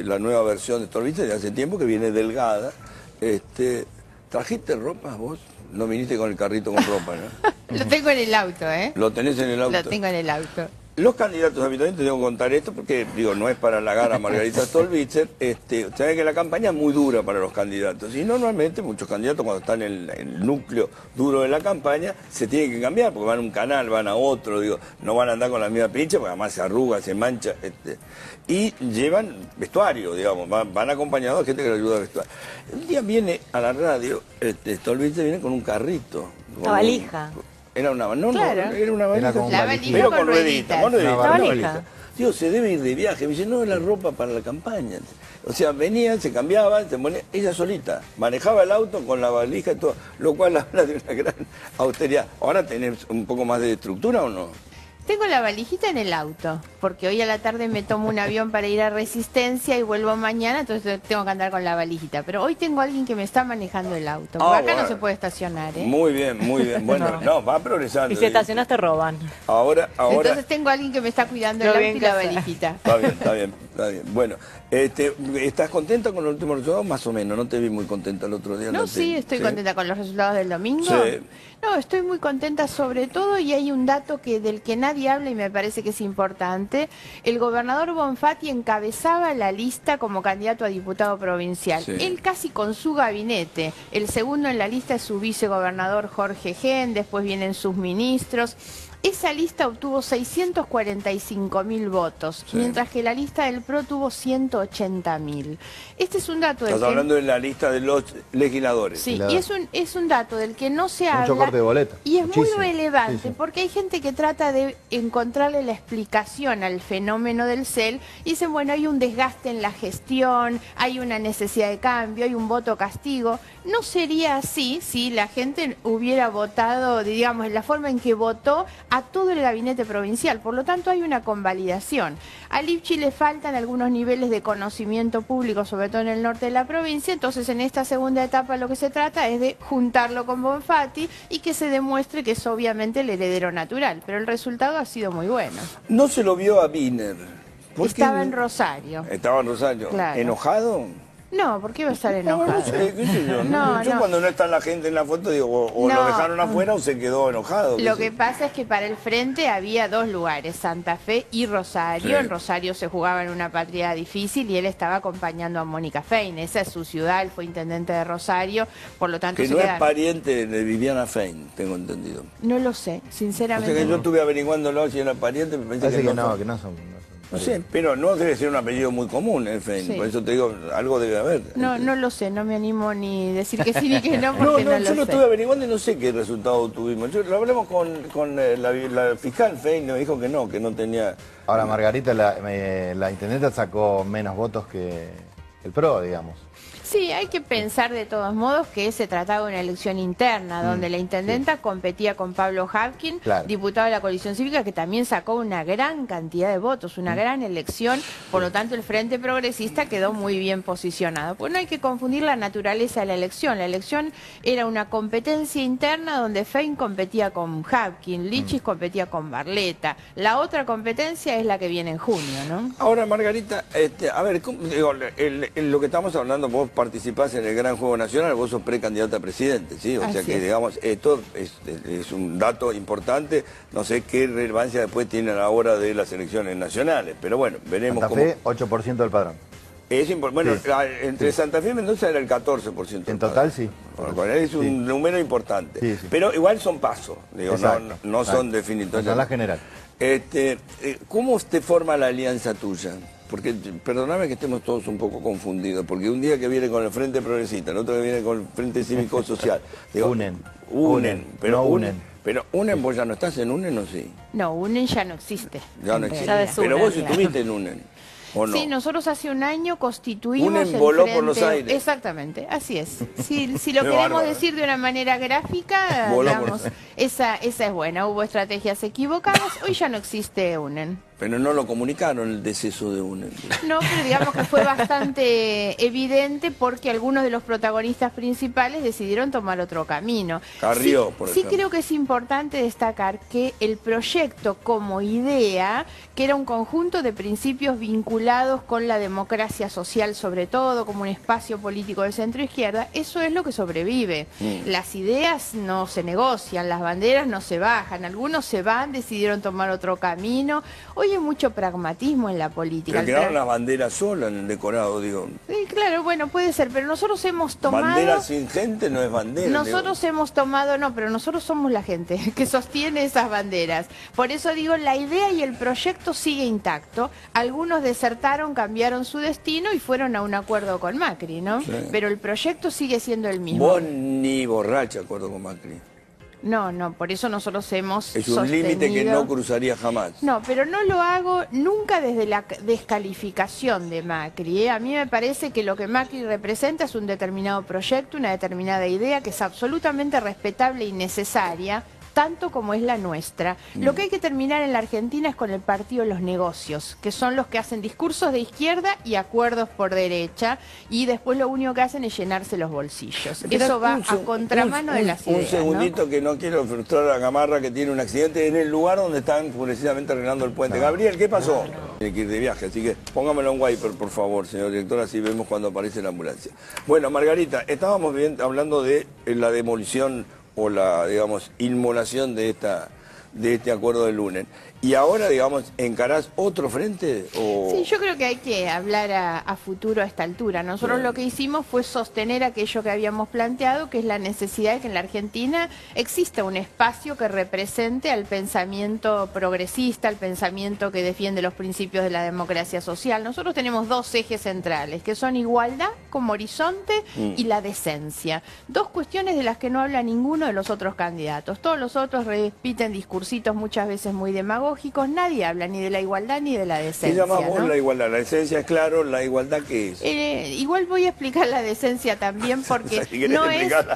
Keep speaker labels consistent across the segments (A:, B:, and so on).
A: La nueva versión de Stolbizer de hace tiempo que viene delgada. ¿Trajiste ropa vos? No viniste con el carrito con ropa, ¿no?
B: Lo tengo en el auto, ¿eh?
A: ¿Lo tenés en el auto?
B: Lo tengo en el auto.
A: Los candidatos habitualmente, tengo que contar esto porque, digo, no es para halagar a Margarita Stolbizer, sabe que la campaña es muy dura para los candidatos y normalmente muchos candidatos cuando están en el núcleo duro de la campaña se tienen que cambiar porque van a un canal, van a otro, digo, no van a andar con la misma pincha porque además se arruga, se mancha, y llevan vestuario, digamos, van acompañados de gente que les ayuda a vestuario. Un día viene a la radio, Stolbizer viene con un carrito.
C: Una valija.
A: Era una,
B: claro.
A: Era una valija,
B: la valija
A: pero
B: con rueditas.
C: Una valija.
A: Digo, se debe ir de viaje. Me dice, no, es la ropa para la campaña. O sea, venía, se cambiaba, se ponía, ella solita. Manejaba el auto con la valija y todo, lo cual habla de una gran austeridad. ¿Ahora tenés un poco más de estructura o no?
B: Tengo la valijita en el auto, porque hoy a la tarde me tomo un avión para ir a Resistencia y vuelvo mañana, entonces tengo que andar con la valijita. Pero hoy tengo a alguien que me está manejando el auto, porque acá
A: bueno.
B: No se puede estacionar, ¿eh?
A: Muy bien, muy bien. Bueno, no, va progresando.
C: Y si estacionas te roban.
A: Ahora...
B: Entonces tengo a alguien que me está cuidando el auto y la valijita.
A: Está bien, está bien, está bien. Bueno, ¿estás contenta con los últimos resultados? Más o menos, no te vi muy contenta el otro día.
B: No, sí, estoy contenta con los resultados del domingo.
A: Sí.
B: No, estoy muy contenta sobre todo y hay un dato del que nadie habla y me parece que es importante. El gobernador Bonfatti encabezaba la lista como candidato a diputado provincial.
A: Sí.
B: Él casi con su gabinete. El segundo en la lista es su vicegobernador Jorge Gen, después vienen sus ministros. Esa lista obtuvo 645.000 votos,
A: sí,
B: mientras que la lista del PRO tuvo 180.000. Este es un dato del
A: Estás hablando de la lista de los legisladores.
B: Sí, y es un dato del que no se habla.
D: Mucho corte de boleta.
B: Y es
D: Muchísimo.
B: muy relevante,
D: Sí, sí.
B: porque hay gente que trata de encontrarle la explicación al fenómeno del CEL y dicen, bueno, hay un desgaste en la gestión, hay una necesidad de cambio, hay un voto castigo. No sería así si la gente hubiera votado, digamos, en la forma en que votó a todo el gabinete provincial. Por lo tanto, hay una convalidación. A Lifchi le faltan algunos niveles de conocimiento público, sobre todo en el norte de la provincia. Entonces, en esta segunda etapa lo que se trata es de juntarlo con Bonfatti y que se demuestre que es obviamente el heredero natural. Pero el resultado ha sido muy bueno.
A: No se lo vio a Wiener.
B: Estaba en Rosario.
A: Estaba en Rosario.
B: Claro.
A: ¿Enojado?
B: No, ¿por qué iba a estar enojado?
A: No sé, qué sé yo.
B: No,
A: Yo
B: no.
A: cuando no está la gente en la foto digo, o
B: No.
A: lo dejaron afuera o se quedó enojado.
B: Lo que pasa es que para el frente había dos lugares, Santa Fe y Rosario.
A: Sí.
B: En Rosario se jugaba en una patria difícil y él estaba acompañando a Mónica Fein. Esa es su ciudad, él fue intendente de Rosario, por lo tanto
A: Que
B: se
A: no es
B: quedaron.
A: pariente de Viviana Fein, tengo entendido.
B: No lo sé,
A: O
B: sinceramente.
A: sea que yo estuve averiguándolo si era pariente, me parece
D: Parece
A: que
D: que
A: no.
D: no son.
A: No sé, pero no debe ser un apellido muy común, Fein.
B: Sí.
A: Por eso te digo, algo debe haber.
B: No, no lo sé, no me animo ni decir que sí ni que no,
A: No,
B: porque no,
A: yo
B: lo
A: lo
B: sé.
A: estuve averiguando y no sé qué resultado tuvimos. Lo hablamos con la fiscal Fein, me dijo que no tenía...
D: Ahora, Margarita, la intendenta sacó menos votos que el PRO, digamos.
B: Sí, hay que pensar de todos modos que se trataba de una elección interna, donde la intendenta competía con Pablo Hapkin,
D: Claro.
B: diputado de la coalición cívica, que también sacó una gran cantidad de votos, una gran elección, por lo tanto el Frente Progresista quedó muy bien posicionado. Pues no hay que confundir la naturaleza de la elección. La elección era una competencia interna donde Fein competía con Hapkin, Lichis competía con Barletta. La otra competencia es la que viene en junio, ¿no?
A: Ahora, Margarita, a ver, digo, lo que estamos hablando, vos participás en el Gran Juego Nacional, vos sos precandidata a presidente, ¿sí? O sea
B: Así
A: que,
B: es.
A: digamos, esto es un dato importante, no sé qué relevancia después tiene a la hora de las elecciones nacionales, pero bueno, veremos
D: Santa Fe, 8% del padrón.
A: Bueno,
D: Sí.
A: entre Santa Fe y Mendoza era el 14%.
D: En total, sí.
A: Bueno, es un número importante,
D: Sí, sí.
A: pero igual son pasos, digo,
D: Exacto,
A: no
D: exacto.
A: son definitorios.
D: Son la general.
A: ¿Cómo te forma la alianza tuya? Porque, perdóname que estemos todos un poco confundidos, porque un día que viene con el Frente Progresista, el otro que viene con el Frente Cívico Social. Digo,
D: Unen,
A: pero
D: no
A: unen.
D: unen.
A: Pero unen, vos ya no estás en UNEN, ¿o sí?
B: No, UNEN ya no existe.
A: Ya no
B: en
A: existe.
B: realidad.
A: Pero vos
B: Claro.
A: estuviste en UNEN, ¿o no?
B: Sí, nosotros hace un año constituimos
A: UNEN
B: el
A: voló
B: frente...
A: por los aires.
B: Exactamente, así es. Si lo
A: Qué
B: queremos
A: bárbaro.
B: decir de una manera gráfica,
A: Voló por
B: digamos,
A: los
B: esa es buena. Hubo estrategias equivocadas, hoy ya no existe UNEN.
A: Pero no lo comunicaron el deceso de UNE.
B: No, pero digamos que fue bastante evidente porque algunos de los protagonistas principales decidieron tomar otro camino.
A: Carrió,
B: sí,
A: por
B: sí
A: ejemplo.
B: creo que es importante destacar que el proyecto como idea, que era un conjunto de principios vinculados con la democracia social sobre todo, como un espacio político de centro-izquierda, eso es lo que sobrevive. Las ideas no se negocian, las banderas no se bajan, algunos se van, decidieron tomar otro camino. Hoy hay mucho pragmatismo en la política.
A: Pero quedaron las banderas solas en el decorado, digo.
B: Sí, claro, bueno, puede ser, pero nosotros hemos tomado...
A: Bandera sin gente no es bandera.
B: Nosotros hemos tomado, no, pero nosotros somos la gente que sostiene esas banderas. Por eso digo, la idea y el proyecto sigue intacto. Algunos desertaron, cambiaron su destino y fueron a un acuerdo con Macri, ¿no?
A: Sí.
B: Pero el proyecto sigue siendo el mismo.
A: Vos ni borracha, acuerdo con Macri.
B: No, no, por eso nosotros hemos
A: Es un límite que no
B: sostenido...
A: cruzaría jamás.
B: No, pero no lo hago nunca desde la descalificación de Macri, ¿eh? A mí me parece que lo que Macri representa es un determinado proyecto, una determinada idea que es absolutamente respetable y necesaria, tanto como es la nuestra. Lo que hay que terminar en la Argentina es con el partido de los negocios, que son los que hacen discursos de izquierda y acuerdos por derecha, y después lo único que hacen es llenarse los bolsillos. Eso va a contramano de las ideas,
A: Un segundito, ¿no? Que no quiero frustrar a Gamarra, que tiene un accidente en el lugar donde están precisamente arreglando el puente. Gabriel, ¿qué pasó? Tiene que ir de viaje, así que póngamelo en wiper, por favor, señor director, así vemos cuando aparece la ambulancia. Bueno, Margarita, estábamos hablando de la demolición o la, digamos, inmolación de este acuerdo del lunes. ¿Y ahora, digamos, encarás otro frente? O...
B: Sí, yo creo que hay que hablar a futuro a esta altura. Nosotros lo que hicimos fue sostener aquello que habíamos planteado, que es la necesidad de que en la Argentina exista un espacio que represente al pensamiento progresista, al pensamiento que defiende los principios de la democracia social. Nosotros tenemos dos ejes centrales, que son igualdad como horizonte y la decencia. Dos cuestiones de las que no habla ninguno de los otros candidatos. Todos los otros repiten discursitos muchas veces muy demagógicos. Nadie habla ni de la igualdad ni de la decencia.
A: ¿Qué llamamos
B: ¿no?
A: la igualdad? La decencia es claro, ¿la igualdad qué es?
B: Igual voy a explicar la decencia también porque
A: Si querés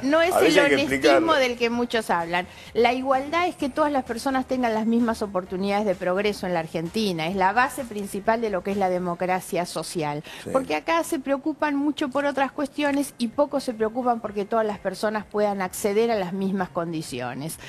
B: no es
A: a veces
B: el
A: hay que
B: honestismo
A: explicarlo.
B: del que muchos hablan. La igualdad es que todas las personas tengan las mismas oportunidades de progreso en la Argentina. Es la base principal de lo que es la democracia social.
A: Sí.
B: Porque acá se preocupan mucho por otras cuestiones y poco se preocupan porque todas las personas puedan acceder a las mismas condiciones.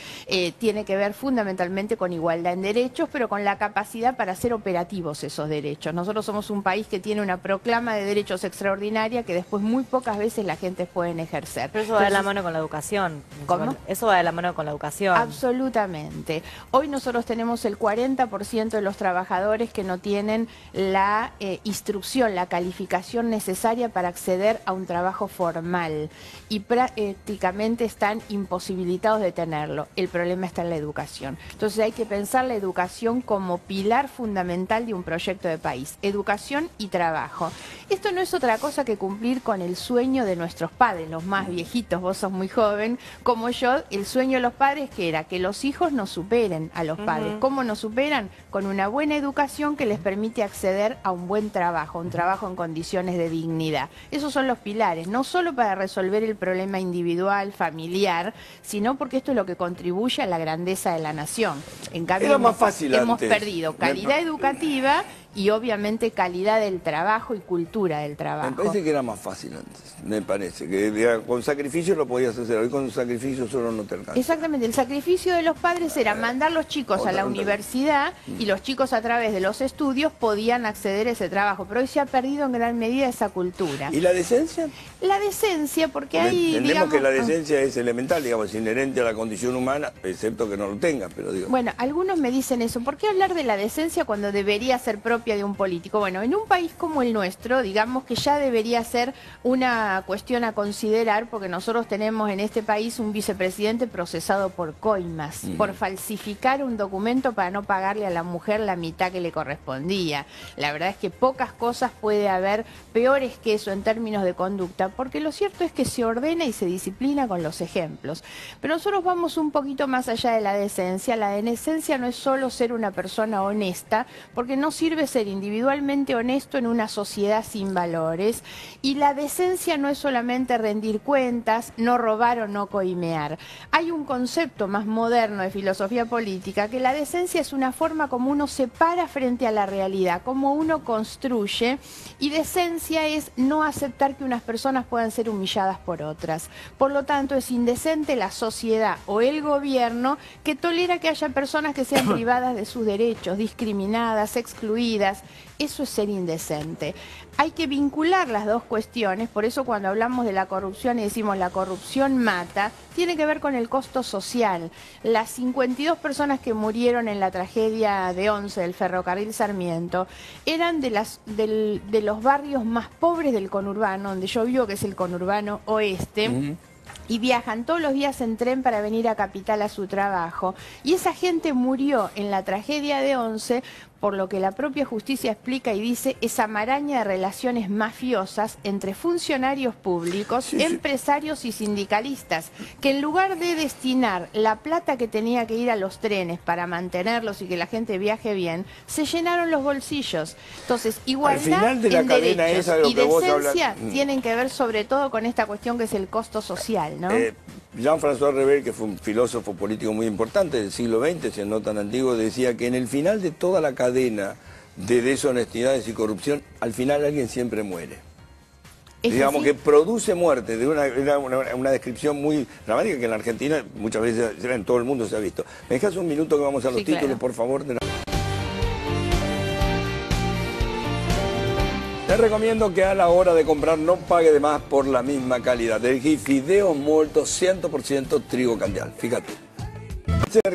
B: Tiene que ver fundamentalmente con igualdad en derechos, pero con la capacidad para hacer operativos esos derechos. Nosotros somos un país que tiene una proclama de derechos extraordinaria que después muy pocas veces la gente puede ejercer.
C: Pero eso va de la mano con la educación.
B: ¿Cómo?
C: Eso va de la mano con la educación.
B: Absolutamente. Hoy nosotros tenemos el 40% de los trabajadores que no tienen la instrucción, la calificación necesaria para acceder a un trabajo formal y prácticamente están imposibilitados de tenerlo. El problema está en la educación. Entonces hay que pensar la educación como pilar fundamental de un proyecto de país. Educación y trabajo. Esto no es otra cosa que cumplir con el sueño de nuestros padres, los más viejitos, vos sos muy joven, como yo, el sueño de los padres que era que los hijos nos superen a los padres. ¿Cómo nos superan? Con una buena educación que les permite acceder a un buen trabajo, un trabajo en condiciones de dignidad. Esos son los pilares, no solo para resolver el problema individual, familiar, sino porque esto es lo que contribuye a la grandeza de la nación. En cambio,
A: Era más fácil
B: hemos
A: antes.
B: perdido calidad educativa y obviamente calidad del trabajo y cultura del trabajo.
A: Me parece que era más fácil antes, me parece, que digamos, con sacrificio lo podías hacer, hoy con sacrificio solo no te alcanza.
B: Exactamente, el sacrificio de los padres era mandar los chicos a la universidad y los chicos a través de los estudios podían acceder a ese trabajo, pero hoy se ha perdido en gran medida esa cultura.
A: ¿Y la decencia?
B: La decencia, porque hay,
A: Entendemos
B: digamos,
A: que la decencia es elemental, digamos, es inherente a la condición humana, excepto que no lo tenga, pero digo...
B: Bueno, algunos me dicen eso, ¿por qué hablar de la decencia cuando debería ser propia de un político? Bueno, en un país como el nuestro, digamos que ya debería ser una cuestión a considerar, porque nosotros tenemos en este país un vicepresidente procesado por coimas, por falsificar un documento para no pagarle a la mujer la mitad que le correspondía. La verdad es que pocas cosas puede haber peores que eso en términos de conducta, porque lo cierto es que se ordena y se disciplina con los ejemplos. Pero nosotros vamos un poquito más allá de la decencia. La decencia no es solo ser una persona honesta, porque no sirve ser ser individualmente honesto en una sociedad sin valores. Y la decencia no es solamente rendir cuentas, no robar o no coimear. Hay un concepto más moderno de filosofía política, que la decencia es una forma como uno se para frente a la realidad, como uno construye, y decencia es no aceptar que unas personas puedan ser humilladas por otras. Por lo tanto, es indecente la sociedad o el gobierno que tolera que haya personas que sean privadas de sus derechos, discriminadas, excluidas. Eso es ser indecente. Hay que vincular las dos cuestiones, por eso cuando hablamos de la corrupción y decimos la corrupción mata, tiene que ver con el costo social. Las 52 personas que murieron en la tragedia de Once del ferrocarril Sarmiento eran de los barrios más pobres del conurbano, donde yo vivo, que es el conurbano oeste. Y viajan todos los días en tren para venir a Capital a su trabajo. Y esa gente murió en la tragedia de Once, por lo que la propia justicia explica y dice, esa maraña de relaciones mafiosas entre funcionarios públicos, empresarios y sindicalistas, que en lugar de destinar la plata que tenía que ir a los trenes para mantenerlos y que la gente viaje bien, se llenaron los bolsillos. Entonces, igualdad
A: al final de la
B: en
A: cadena
B: derechos
A: esa de lo
B: y
A: que vos
B: decencia
A: hablas,
B: tienen que ver sobre todo con esta cuestión que es el costo social, ¿no?
A: Jean-François Revel, que fue un filósofo político muy importante del siglo XX, si no tan antiguo, decía que en el final de toda la cadena de deshonestidades y corrupción, al final alguien siempre muere. Digamos que produce muerte, de una descripción muy dramática que en la Argentina muchas veces en todo el mundo se ha visto. ¿Me dejas un minuto que vamos a los títulos, claro, por favor? Te recomiendo que a la hora de comprar no pague de más por la misma calidad. Elegí fideos moltos 100% trigo candial, fíjate.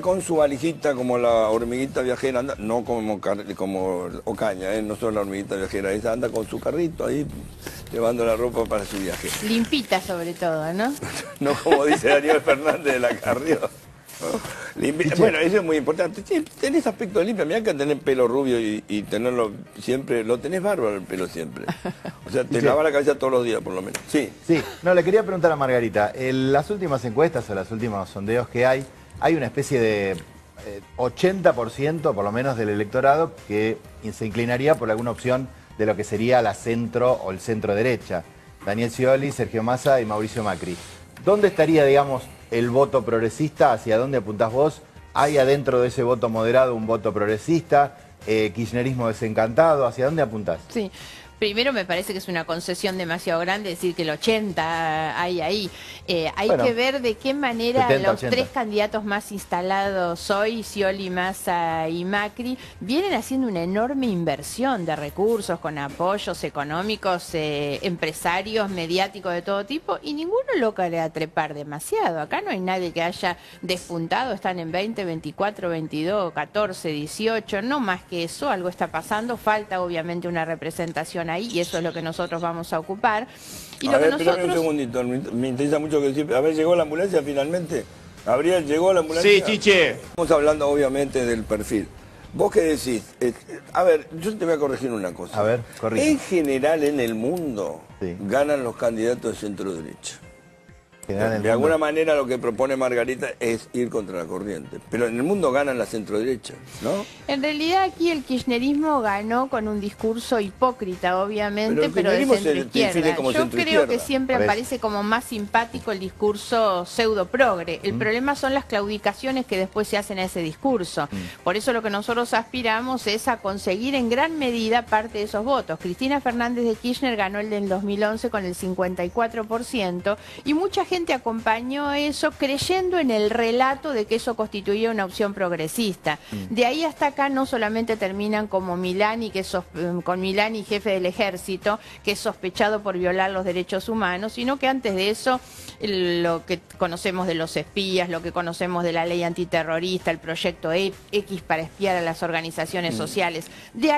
A: Con su valijita como la hormiguita viajera, anda, no como Ocaña, no solo la hormiguita viajera, esa anda con su carrito ahí llevando la ropa para su viaje.
B: Limpita sobre todo, ¿no?
A: No como dice Daniel Fernández de la Carrió. Bueno, eso es muy importante. Sí, tenés aspecto limpio, mirá que tenés pelo rubio y tenerlo siempre, lo tenés bárbaro el pelo siempre. O sea, te lavas la cabeza todos los días por lo menos. Sí.
D: Sí, no, le quería preguntar a Margarita, en las últimas encuestas o los últimos sondeos que hay una especie de 80% por lo menos del electorado que se inclinaría por alguna opción de lo que sería la centro o el centro derecha. Daniel Scioli, Sergio Massa y Mauricio Macri. ¿Dónde estaría, digamos, el voto progresista? ¿Hacia dónde apuntás vos? ¿Hay adentro de ese voto moderado un voto progresista? ¿Kirchnerismo desencantado? ¿Hacia dónde apuntás?
B: Sí. Primero me parece que es una concesión demasiado grande decir que el 80 hay ahí. Hay que ver de qué manera
D: 70,
B: los
D: 80.
B: tres candidatos más instalados hoy, Scioli, Massa y Macri, vienen haciendo una enorme inversión de recursos con apoyos económicos, empresarios, mediáticos de todo tipo, y ninguno logra trepar demasiado. Acá no hay nadie que haya despuntado, están en 20, 24, 22, 14, 18, no más que eso, algo está pasando, falta obviamente una representación ahí, y eso es lo que nosotros vamos a ocupar. Y
A: a
B: lo
A: ver,
B: que nosotros...
A: un segundito, me interesa mucho que decir, a ver, ¿llegó la ambulancia finalmente? Gabriel, ¿llegó la ambulancia?
E: Sí, chiche.
A: Estamos hablando obviamente del perfil. ¿Vos qué decís? A ver, yo te voy a corregir una cosa.
D: A ver, corrige.
A: En general en el mundo
D: Sí.
A: ganan los candidatos de centro derecha.
D: De
A: alguna manera lo que propone Margarita es ir contra la corriente. Pero en el mundo ganan la centroderecha, ¿no?
B: En realidad aquí el kirchnerismo ganó con un discurso hipócrita, obviamente, pero de
A: kirchnerismo se
B: centroizquierda.
A: define como
B: Yo
A: centroizquierda.
B: creo que siempre aparece como más simpático el discurso pseudo-progre. El problema son las claudicaciones que después se hacen a ese discurso. Por eso lo que nosotros aspiramos es a conseguir en gran medida parte de esos votos. Cristina Fernández de Kirchner ganó el del 2011 con el 54% y mucha gente acompañó eso creyendo en el relato de que eso constituía una opción progresista. De ahí hasta acá no solamente terminan como Milani, con Milani, jefe del ejército, que es sospechado por violar los derechos humanos, sino que antes de eso lo que conocemos de los espías, lo que conocemos de la ley antiterrorista, el proyecto X para espiar a las organizaciones sociales, de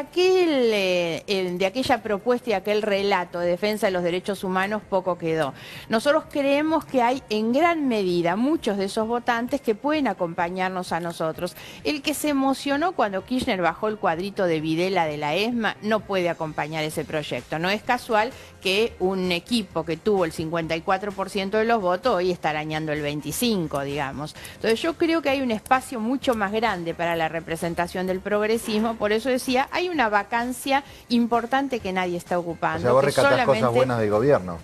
B: aquella propuesta y aquel relato de defensa de los derechos humanos poco quedó. Nosotros creemos sabemos que hay en gran medida muchos de esos votantes que pueden acompañarnos a nosotros. El que se emocionó cuando Kirchner bajó el cuadrito de Videla de la ESMA no puede acompañar ese proyecto. No es casual que un equipo que tuvo el 54% de los votos hoy está arañando el 25%, digamos. Entonces yo creo que hay un espacio mucho más grande para la representación del progresismo, por eso decía, hay una vacancia importante que nadie está ocupando.
D: O sea, vos
B: que
D: rescatás cosas buenas del gobierno.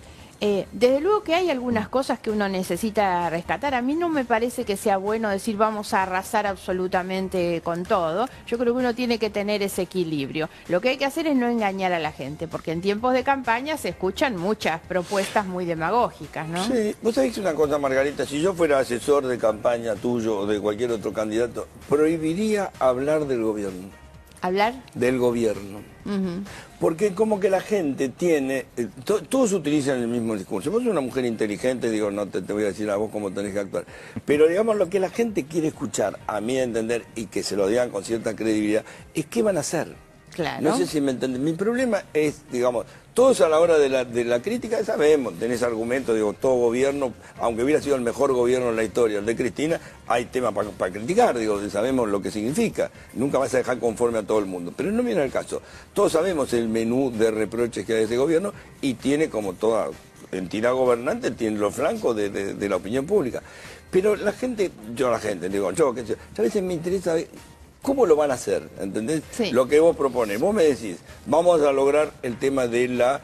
B: Desde luego que hay algunas cosas que uno necesita rescatar. A mí no me parece que sea bueno decir vamos a arrasar absolutamente con todo. Yo creo que uno tiene que tener ese equilibrio. Lo que hay que hacer es no engañar a la gente, porque en tiempos de campaña se escuchan muchas propuestas muy demagógicas, ¿no?
A: Sí, vos sabés una cosa, Margarita, si yo fuera asesor de campaña tuyo o de cualquier otro candidato, prohibiría hablar del gobierno.
B: ¿Hablar?
A: Del gobierno. Porque como que la gente tiene, todos utilizan el mismo discurso. Vos sos una mujer inteligente, digo, no te voy a decir a vos cómo tenés que actuar. Pero digamos, lo que la gente quiere escuchar, a mí entender, y que se lo digan con cierta credibilidad, es qué van a hacer.
B: Claro.
A: No sé si me entendés. Mi problema es, digamos, todos a la hora de la crítica sabemos, tenés argumentos, digo, todo gobierno, aunque hubiera sido el mejor gobierno en la historia, el de Cristina, hay temas para criticar, digo, sabemos lo que significa. Nunca vas a dejar conforme a todo el mundo. Pero no viene el caso. Todos sabemos el menú de reproches que hay de ese gobierno y tiene, como toda entidad gobernante, tiene los flancos de la opinión pública. Pero la gente, yo, que a veces me interesa ver cómo lo van a hacer, ¿entendés?
B: Sí.
A: Lo que vos propones. Vos me decís, vamos a lograr el tema de la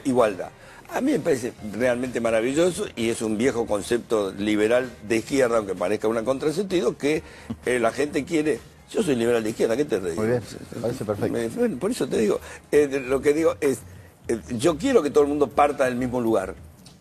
A: igualdad. A mí me parece realmente maravilloso y es un viejo concepto liberal de izquierda, aunque parezca un contrasentido, que la gente quiere. Yo soy liberal de izquierda, ¿qué te reís?
D: Muy bien, parece perfecto.
A: Bueno, por eso te digo, lo que digo es, yo quiero que todo el mundo parta del mismo lugar.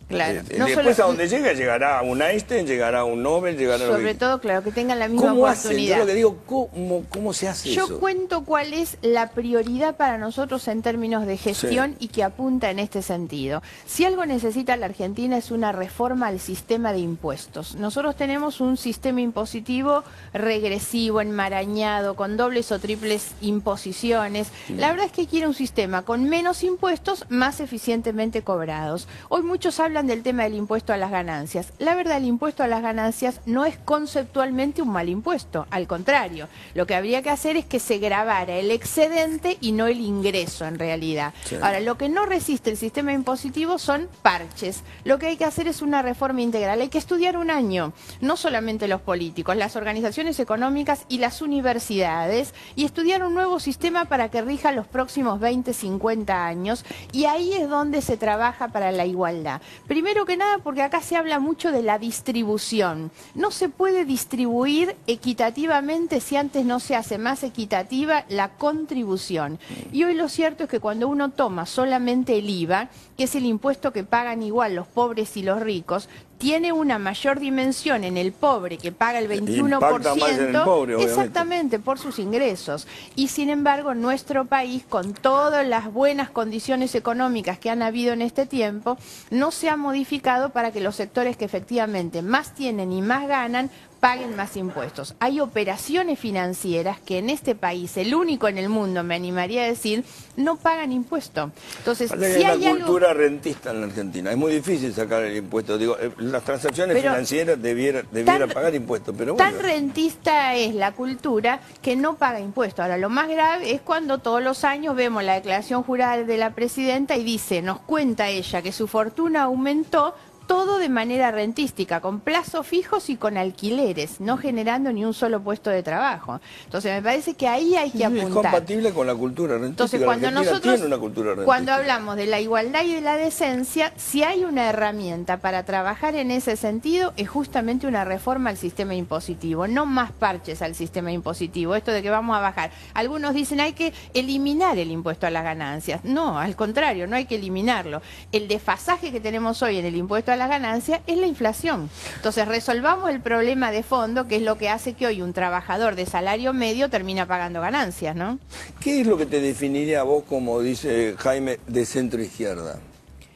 B: Claro.
A: Después a donde llegue, llegará un Einstein, llegará un Nobel, llegará...
B: Sobre todo, claro, que tengan la misma
A: ¿Cómo hacen?
B: oportunidad.
A: Yo lo que digo, ¿cómo se hace eso?
B: Yo cuento cuál es la prioridad para nosotros en términos de gestión y que apunta en este sentido. Si algo necesita la Argentina es una reforma al sistema de impuestos. Nosotros tenemos un sistema impositivo regresivo, enmarañado, con dobles o triples imposiciones. La verdad es que quiere un sistema con menos impuestos, más eficientemente cobrados. Hoy muchos hablan del tema del impuesto a las ganancias. La verdad, el impuesto a las ganancias no es conceptualmente un mal impuesto, al contrario. Lo que habría que hacer es que se grabara el excedente y no el ingreso en realidad. Sí. Ahora, lo que no resiste el sistema impositivo son parches. Lo que hay que hacer es una reforma integral. Hay que estudiar un año, no solamente los políticos, las organizaciones económicas y las universidades, y estudiar un nuevo sistema para que rija los próximos 20, 50 años, y ahí es donde se trabaja para la igualdad. Primero que nada, porque acá se habla mucho de la distribución. No se puede distribuir equitativamente si antes no se hace más equitativa la contribución. Y hoy lo cierto es que cuando uno toma solamente el IVA, que es el impuesto que pagan igual los pobres y los ricos, tiene una mayor dimensión en el pobre que paga el 21%,
A: impacta más en el pobre, obviamente.
B: Exactamente, por sus ingresos. Y sin embargo, nuestro país, con todas las buenas condiciones económicas que han habido en este tiempo, no se ha modificado para que los sectores que efectivamente más tienen y más ganan paguen más impuestos. Hay operaciones financieras que en este país, el único en el mundo, me animaría a decir, no pagan impuesto. Entonces, si hay
A: una cultura rentista en la Argentina. Es muy difícil sacar el impuesto. Digo, las transacciones financieras debieran pagar impuestos, pero bueno.
B: Tan rentista es la cultura que no paga impuestos. Ahora, lo más grave es cuando todos los años vemos la declaración jurada de la presidenta y dice, nos cuenta ella que su fortuna aumentó, todo de manera rentística, con plazos fijos y con alquileres, no generando ni un solo puesto de trabajo. Entonces me parece que ahí hay que apuntar.
A: Es compatible con la cultura rentística.
B: Entonces cuando nosotros,
A: tiene una cultura rentística.
B: Cuando hablamos de la igualdad y de la decencia, si hay una herramienta para trabajar en ese sentido, es justamente una reforma al sistema impositivo, no más parches al sistema impositivo. Esto de que vamos a bajar. Algunos dicen hay que eliminar el impuesto a las ganancias. No, al contrario, no hay que eliminarlo. El desfasaje que tenemos hoy en el impuesto a las ganancias es la inflación. Entonces resolvamos el problema de fondo, que es lo que hace que hoy un trabajador de salario medio termina pagando ganancias, ¿no?
A: ¿Qué es lo que te definiría a vos, como dice Jaime, de centro-izquierda?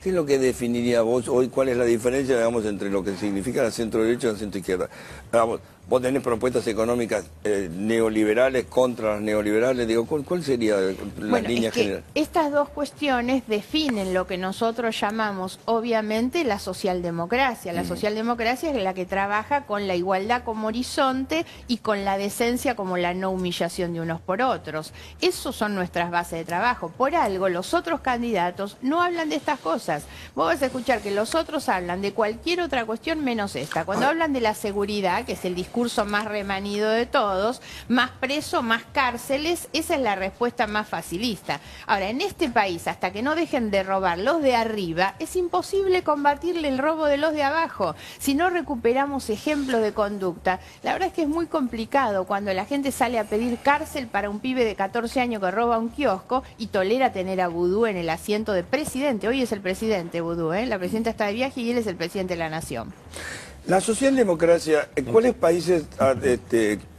A: ¿Qué es lo que definiría a vos hoy? ¿Cuál es la diferencia, digamos, entre lo que significa la centro-derecha y la centro-izquierda? Vamos, vos tenés propuestas económicas neoliberales contra las neoliberales, digo, ¿cuál sería la línea general?
B: Estas dos cuestiones definen lo que nosotros llamamos, obviamente, la socialdemocracia. La socialdemocracia es la que trabaja con la igualdad como horizonte y con la decencia como la no humillación de unos por otros. Esos son nuestras bases de trabajo. Por algo, los otros candidatos no hablan de estas cosas. Vos vas a escuchar que los otros hablan de cualquier otra cuestión menos esta. Cuando hablan de la seguridad, que es el discurso más remanido de todos, más preso, más cárceles, esa es la respuesta más facilista. Ahora, en este país, hasta que no dejen de robar los de arriba, es imposible combatirle el robo de los de abajo. Si no recuperamos ejemplos de conducta, la verdad es que es muy complicado cuando la gente sale a pedir cárcel para un pibe de 14 años que roba un kiosco y tolera tener a Vudú en el asiento de presidente. Hoy es el presidente Vudú, la presidenta está de viaje y él es el presidente de la nación.
A: La socialdemocracia, ¿cuáles países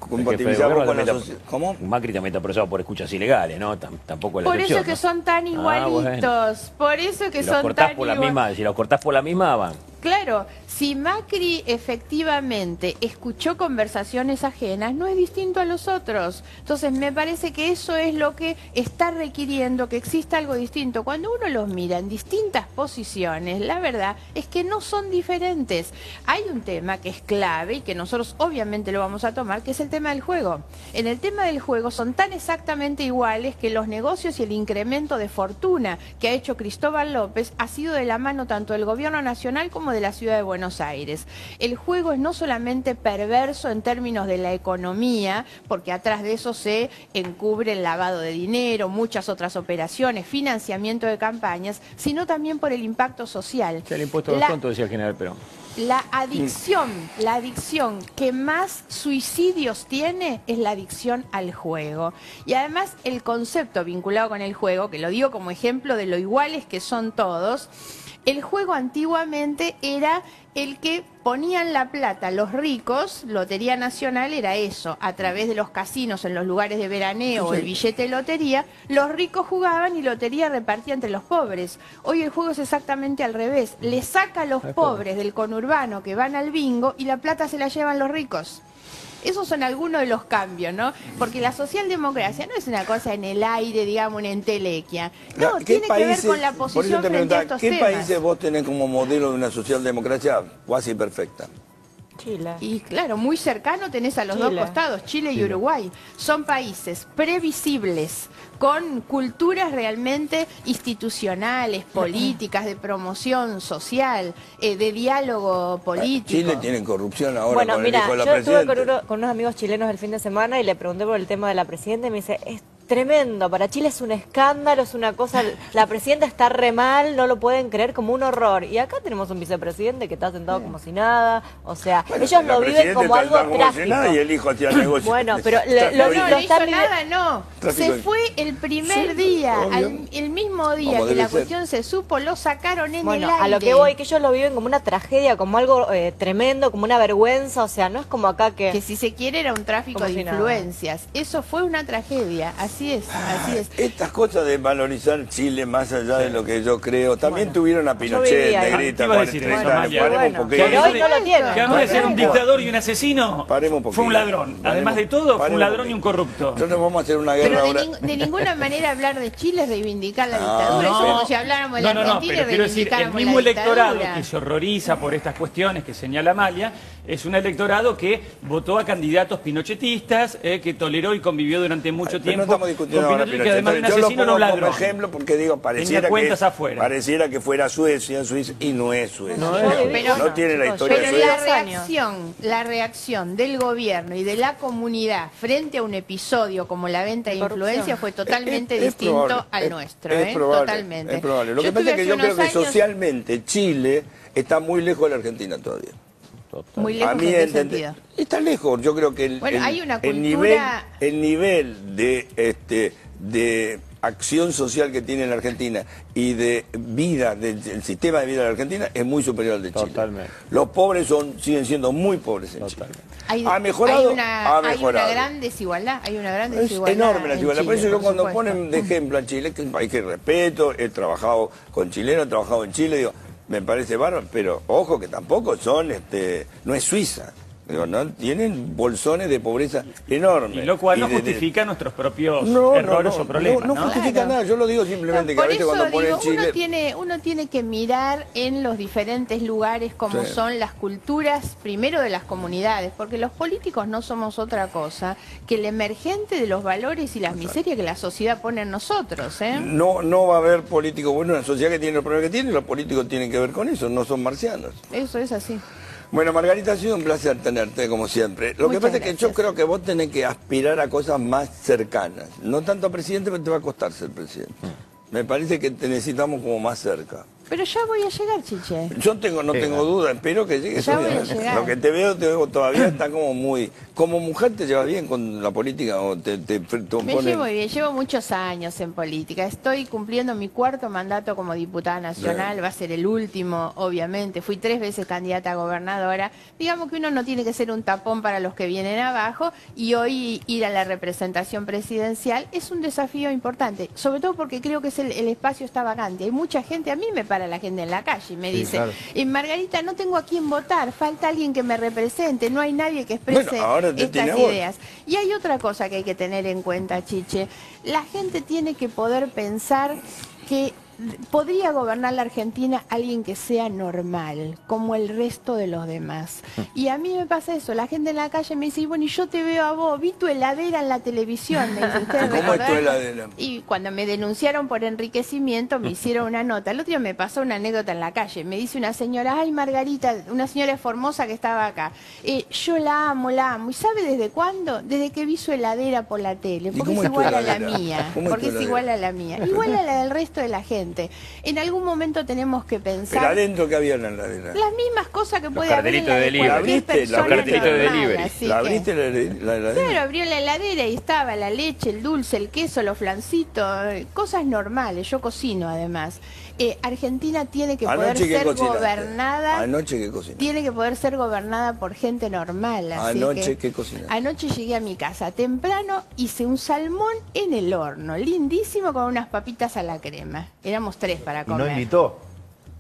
A: compatibilizados con la sociedad? ¿Cómo?
E: Macri también está procesado por escuchas ilegales, ¿no? Tampoco es la
B: Por eso
E: excepción,
B: que
E: ¿no?
B: son tan igualitos,
E: bueno.
B: por eso que
E: Si los
B: son
E: cortás
B: tan
E: por la
B: igualitos.
E: misma, si los cortás por la misma, van.
B: Claro, si Macri efectivamente escuchó conversaciones ajenas, no es distinto a los otros. Entonces me parece que eso es lo que está requiriendo que exista algo distinto. Cuando uno los mira en distintas posiciones, la verdad es que no son diferentes. Hay un tema que es clave y que nosotros obviamente lo vamos a tomar, que es el tema del juego. En el tema del juego son tan exactamente iguales que los negocios y el incremento de fortuna que ha hecho Cristóbal López ha sido de la mano tanto del gobierno nacional como de la ciudad de Buenos Aires. El juego es no solamente perverso en términos de la economía, porque atrás de eso se encubre el lavado de dinero, muchas otras operaciones, financiamiento de campañas, sino también por el impacto social.
E: El impuesto de los tontos, decía el general Perón.
B: La adicción que más suicidios tiene es la adicción al juego. Y además el concepto vinculado con el juego, que lo digo como ejemplo de lo iguales que son todos, el juego antiguamente era el que ponían la plata los ricos, Lotería Nacional era eso, a través de los casinos en los lugares de veraneo o el billete de lotería, los ricos jugaban y lotería repartía entre los pobres. Hoy el juego es exactamente al revés, le saca a los pobres del conurbano que van al bingo y la plata se la llevan los ricos. Esos son algunos de los cambios, ¿no? Porque la socialdemocracia no es una cosa en el aire, digamos, una entelequia. No, tiene que ver con la posición frente a estos temas.
A: ¿Qué países vos tenés como modelo de una socialdemocracia cuasi perfecta?
C: Chile.
B: Y claro, muy cercano tenés a los dos costados, Chile y Uruguay. Son países previsibles, con culturas realmente institucionales, políticas, de promoción social, de diálogo político.
A: Chile tiene corrupción ahora
C: Bueno,
A: con
C: mira,
A: el hijo de la
C: yo estuve
A: presidenta.
C: con unos amigos chilenos el fin de semana y le pregunté por el tema de la presidenta y me dice, es tremendo, para Chile es un escándalo, es una cosa, la presidenta está re mal, no lo pueden creer, como un horror. Y acá tenemos un vicepresidente que está sentado como si nada, o sea,
A: Bueno,
C: ellos
A: la
C: lo viven
A: presidenta
C: como
A: está
C: algo
A: como si
C: trágico.
A: nada y el hijo hacía negocio.
C: Bueno, pero
B: No, no
C: lo
B: hizo
C: están
B: nada, no.
A: Tráfico.
B: Se fue el primer día,
A: obvio.
B: el mismo día
A: Como
B: que
A: debe
B: la
A: ser.
B: cuestión se supo, lo sacaron en
C: Bueno,
B: el aire.
C: a lo que voy, que ellos lo viven como una tragedia, como algo tremendo, como una vergüenza, o sea, no es como acá que...
B: Que si se quiere era un tráfico
C: Como
B: de
C: si nada.
B: influencias. Eso fue una tragedia, así es, así es.
A: Estas cosas de valorizar Chile más allá de lo que yo creo, también tuvieron a
C: yo
A: Pinochet,
C: vivía ahí.
A: Negrita,
F: Te iba a decir
A: 30
F: eso,
A: años.
F: Amalia.
A: Paremos
C: Bueno,
A: un poquito.
C: pero hoy no lo tienen.
F: Que además de ser un
A: Paremos.
F: dictador y un asesino,
A: Paremos un poquito.
F: fue un ladrón. Además de todo, fue un
A: Paremos
F: ladrón
A: poquito.
F: y un corrupto.
A: Nosotros vamos a hacer una guerra
B: Pero
A: ahora.
B: de ninguna manera hablar de Chile es reivindicar la
A: No,
B: dictadura. Eso
F: no.
B: como si habláramos de la
F: No,
B: Argentina
F: pero
B: y
F: quiero decir, el
B: reivindicáramos
F: mismo
B: la
F: electorado
B: dictadura.
F: que se horroriza por estas cuestiones que señala Amalia, es un electorado que votó a candidatos pinochetistas, que toleró y convivió durante mucho
A: Pero
F: tiempo
A: no estamos discutiendo
F: con
A: ahora
F: Pinochet, que además de un
A: Pinochet. Yo lo
F: asesino no un
A: pongo como
F: ladrón.
A: ejemplo porque digo,
F: Tenga cuentas afuera.
A: pareciera que fuera Suecia y no es Suecia.
C: No,
B: pero-
A: no tiene la
C: chicos,
A: historia de
B: Pero
A: Suecia.
B: la reacción del gobierno y de la comunidad frente a un episodio como la venta de
C: Corrupción.
B: influencia fue totalmente
A: Es
B: distinto
A: probable,
B: al nuestro.
A: es probable,
B: totalmente.
A: es probable. Lo que
B: estuve
A: pasa es que
B: hace
A: yo creo
B: unos
A: que
B: años
A: socialmente Chile está muy lejos de la Argentina todavía.
B: muy lejos
A: A mí
B: en qué
A: entender-
B: sentido.
A: está lejos. Yo creo que
B: Bueno, hay una
A: el
B: cultura-
A: nivel de acción social que tiene la Argentina y de vida, del sistema de vida de la Argentina es muy superior al de Chile.
E: Totalmente.
A: Los pobres siguen siendo muy pobres en Chile. ¿Ha mejorado? Ha
B: Hay
A: mejorado.
B: una gran desigualdad, hay una gran
A: Es
B: desigualdad.
A: enorme la
B: en
A: desigualdad. Por
B: Chile,
A: eso yo cuando
B: supuesto.
A: ponen de ejemplo a Chile, que es un país que respeto, he trabajado con chilenos, he trabajado en Chile, digo, me parece bárbaro, pero ojo que tampoco son, no es Suiza. Digo, ¿no? Tienen bolsones de pobreza enormes.
F: Y lo cual no
A: de-
F: justifica nuestros propios errores o problemas.
A: No justifica
B: Claro.
A: nada, yo lo digo simplemente que a
B: Por
A: veces
B: eso
A: cuando ponen
B: digo,
A: Chile...
B: uno tiene que mirar en los diferentes lugares como
A: Sí.
B: son las culturas, primero de las comunidades, porque los políticos no somos otra cosa que el emergente de los valores y las miserias que la sociedad pone en nosotros, ¿eh?
A: No va a haber políticos buenos en una sociedad que tiene los problemas que tiene, y los políticos tienen que ver con eso, no son marcianos.
B: Eso es así.
A: Bueno, Margarita, ha sido un placer tenerte, como siempre. Lo que
B: Muchas
A: pasa es que yo
B: gracias.
A: creo que vos tenés que aspirar a cosas más cercanas. No tanto a presidente, pero te va a costar ser presidente. Me parece que te necesitamos como más cerca.
B: Pero ya voy a llegar, Chiche.
A: Yo no tengo duda, espero que llegues.
B: Ya voy a
A: obviamente.
B: llegar.
A: Lo que te veo todavía está como muy... ¿Como mujer te llevas bien con la política o te
B: Me
A: ponen-
B: llevo bien, llevo muchos años en política. Estoy cumpliendo mi 4º mandato como diputada nacional, va a ser el último, obviamente. Fui 3 veces candidata a gobernadora. Digamos que uno no tiene que ser un tapón para los que vienen abajo y hoy ir a la representación presidencial es un desafío importante, sobre todo porque creo que el espacio está vacante. Hay mucha gente, a mí me para la gente en la calle y me
D: Sí,
B: dice,
D: claro.
B: Margarita, no tengo a quién votar, falta alguien que me represente, no hay nadie que exprese
A: Bueno, ahora te tiene
B: estas
A: a vos.
B: ideas. Y hay otra cosa que hay que tener en cuenta, Chiche. La gente tiene que poder pensar que podría gobernar la Argentina alguien que sea normal, como el resto de los demás. Y a mí me pasa eso, la gente en la calle me dice, y bueno, y yo te veo a vos, vi tu heladera en la televisión. Me dice, ¿ustedes
A: ¿Cómo es tu
B: recordarán?
A: heladera?
B: Y cuando me denunciaron por enriquecimiento, me hicieron una nota. El otro día me pasó una anécdota en la calle. Me dice una señora, ay Margarita, una señora formosa que estaba acá. Yo la amo. ¿Y sabe desde cuándo? Desde que vi su heladera por la tele.
A: ¿Y
B: Porque
A: cómo
B: es
A: es tu
B: igual a la
A: heladera?
B: mía.
A: ¿Cómo es
B: Porque
A: tu
B: es
A: heladera?
B: igual a la mía. Igual a la del resto de la gente. En algún momento tenemos que
A: Pero
B: pensar
A: adentro que había en la heladera.
B: las mismas cosas que puede haber en
E: cartelitos
B: la
E: de
B: de
E: delivery.
B: cualquier
A: ¿La viste?
B: persona
A: Los cartelitos
E: de
B: normal,
E: delivery.
B: así
A: ¿La
B: que-
A: abriste la heladera?
B: Claro, abrió la heladera y estaba la leche, el dulce, el queso, los flancitos, cosas normales. Yo cocino además. Argentina tiene que poder
A: Anoche, ¿qué
B: ser
A: cocinaste?
B: gobernada.
A: Anoche, ¿qué cocinaste?
B: Tiene que poder ser gobernada por gente normal. Así
A: Anoche,
B: que
A: ¿qué cocinaste?
B: Anoche llegué a mi casa temprano, hice un salmón en el horno, lindísimo con unas papitas a la crema. Éramos 3 para
D: Y
B: comer.
D: no imitó.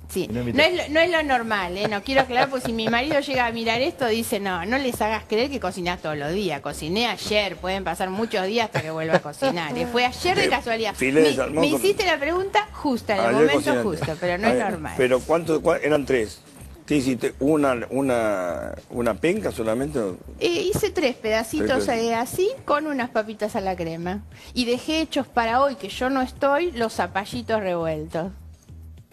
B: Sí,
D: No invitó.
B: no es lo normal, no quiero aclarar, porque si mi marido llega a mirar esto, dice, no les hagas creer que cocinás todos los días. Cociné ayer, pueden pasar muchos días hasta que vuelva a cocinar. Fue ayer de casualidad.
A: filé de salmón
B: Me
A: con-
B: hiciste la pregunta justa, en el
A: Ayer
B: momento
A: cocinaste.
B: justo, pero no
A: A
B: es
A: ver,
B: normal.
A: Pero eran 3. ¿Qué hiciste? ¿Una penca solamente?
B: Hice 3 pedacitos
A: Tres
B: así, con unas papitas a la crema. Y dejé hechos para hoy, que yo no estoy, los zapallitos revueltos.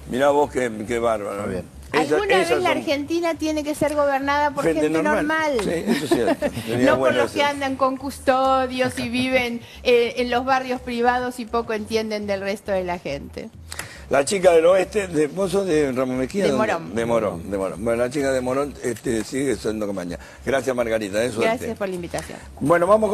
A: Mirá vos qué bárbaro.
D: Muy bien.
B: Alguna vez
A: esas
B: la
A: son
B: Argentina tiene que ser gobernada por gente normal.
A: Sí, eso es cierto. Sería
B: No por
A: bueno
B: los que
A: eso.
B: andan con custodios y viven en los barrios privados y poco entienden del resto de la gente.
A: La chica del oeste, vos sos de Ramón Mejía.
B: De
A: ¿dónde?
B: Morón.
A: De Morón. Bueno, la chica de Morón sigue siendo compañía. Gracias, Margarita. Suerte.
B: Gracias por la invitación.
A: Bueno, vamos